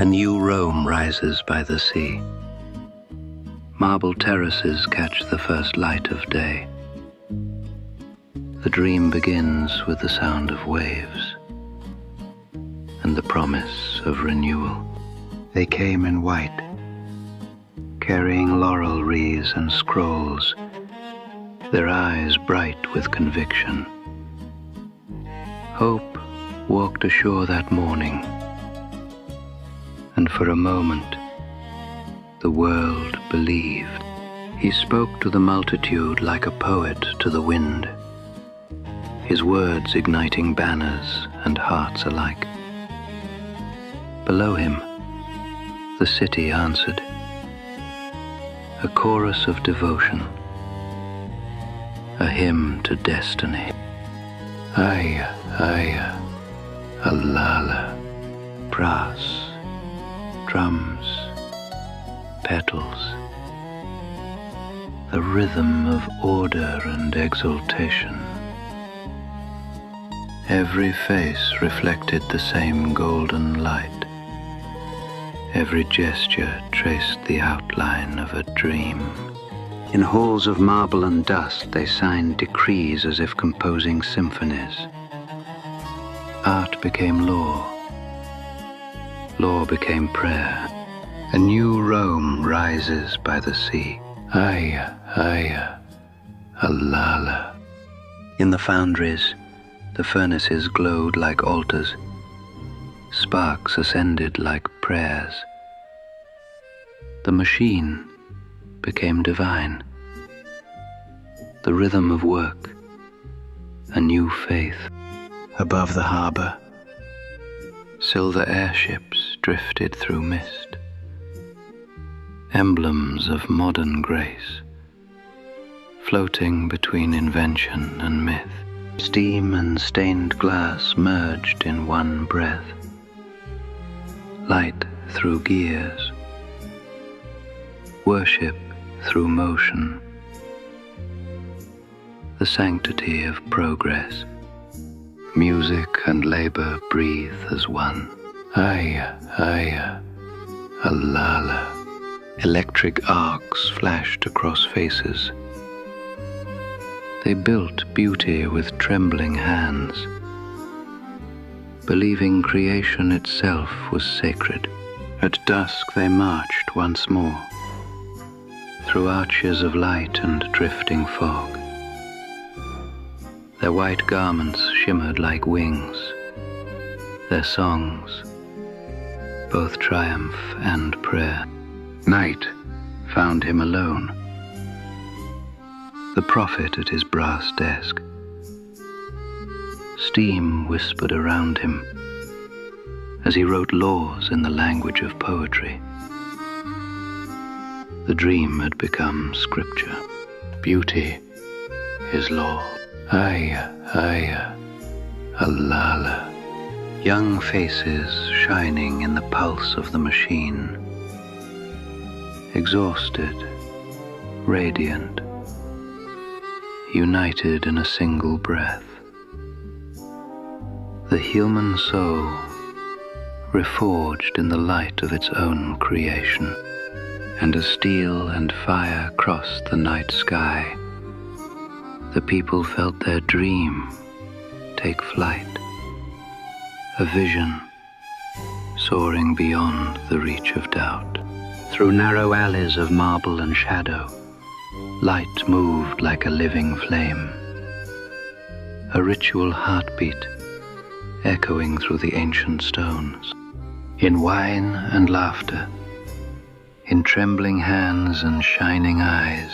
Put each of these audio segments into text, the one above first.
A new Rome rises by the sea. Marble terraces catch the first light of day. The dream begins with the sound of waves and the promise of renewal. They came in white, carrying laurel wreaths and scrolls, their eyes bright with conviction. Hope walked ashore that morning, and for a moment the world believed. He spoke to the multitude like a poet to the wind, his words igniting banners and hearts alike. Below him, the city answered, a chorus of devotion, a hymn to destiny. Aya, aya, alala, brass, drums, petals, the rhythm of order and exaltation. Every face reflected the same golden light. Every gesture traced the outline of a dream. In halls of marble and dust they signed decrees as if composing symphonies. Art became law. Law became prayer. A new Rome rises by the sea. Aya, aya, alala. In the foundries, the furnaces glowed like altars. Sparks ascended like prayers. The machine became divine. The rhythm of work, a new faith. Above the harbor, silver airships drifted through mist, emblems of modern grace, floating between invention and myth. Steam and stained glass merged in one breath. Light through gears, worship through motion, the sanctity of progress. Music and labor breathe as one. Aya, aya, alala. Electric arcs flashed across faces. They built beauty with trembling hands, believing creation itself was sacred. At dusk they marched once more, through arches of light and drifting fog. Their white garments shimmered like wings, their songs, both triumph and prayer. Night found him alone, the prophet at his brass desk. Steam whispered around him as he wrote laws in the language of poetry. The dream had become scripture. Beauty is law. Aya, aya, alala. Young faces shining in the pulse of the machine. Exhausted, radiant, united in a single breath. The human soul, reforged in the light of its own creation, and as steel and fire crossed the night sky, the people felt their dream take flight, a vision soaring beyond the reach of doubt. Through narrow alleys of marble and shadow, light moved like a living flame, a ritual heartbeat echoing through the ancient stones. In wine and laughter, in trembling hands and shining eyes,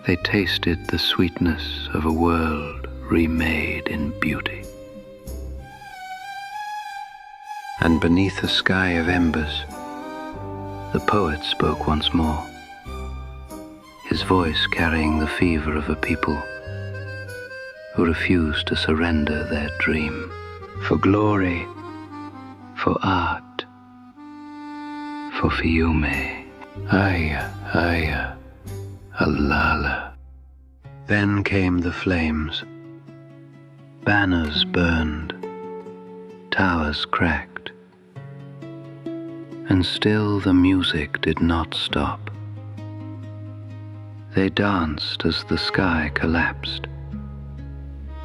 they tasted the sweetness of a world remade in beauty. And beneath a sky of embers, the poet spoke once more, his voice carrying the fever of a people who refused to surrender their dream. For glory, for art, for Fiume. Aya, aya, alala. Then came the flames. Banners burned, towers cracked, And still the music did not stop. They danced as the sky collapsed.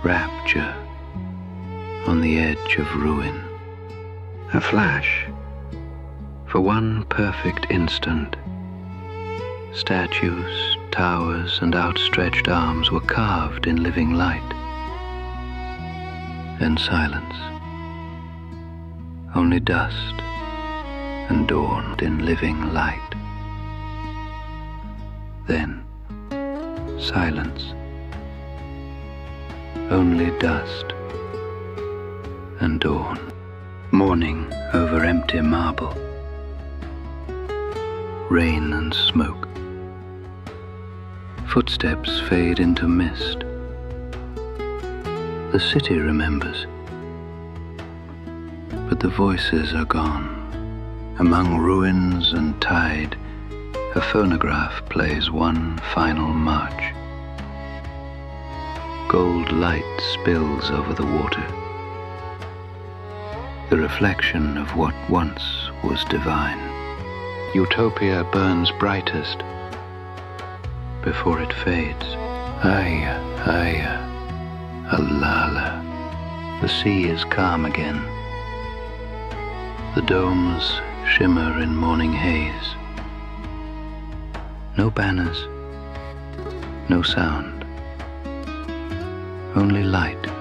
Rapture on the edge of ruin. A flash, for one perfect instant. Statues, towers, and outstretched arms were carved in living light. Then silence. Only dust and dawn in living light. Then silence. Only dust and dawn. Morning over empty marble. Rain and smoke. Footsteps fade into mist. The city remembers, but the voices are gone. Among ruins and tide, a phonograph plays one final march. Gold light spills over the water, the reflection of what once was divine. Utopia burns brightest before it fades. Aya, Aya, Alala. The sea is calm again. The domes shimmer in morning haze. No banners, no sound, only light.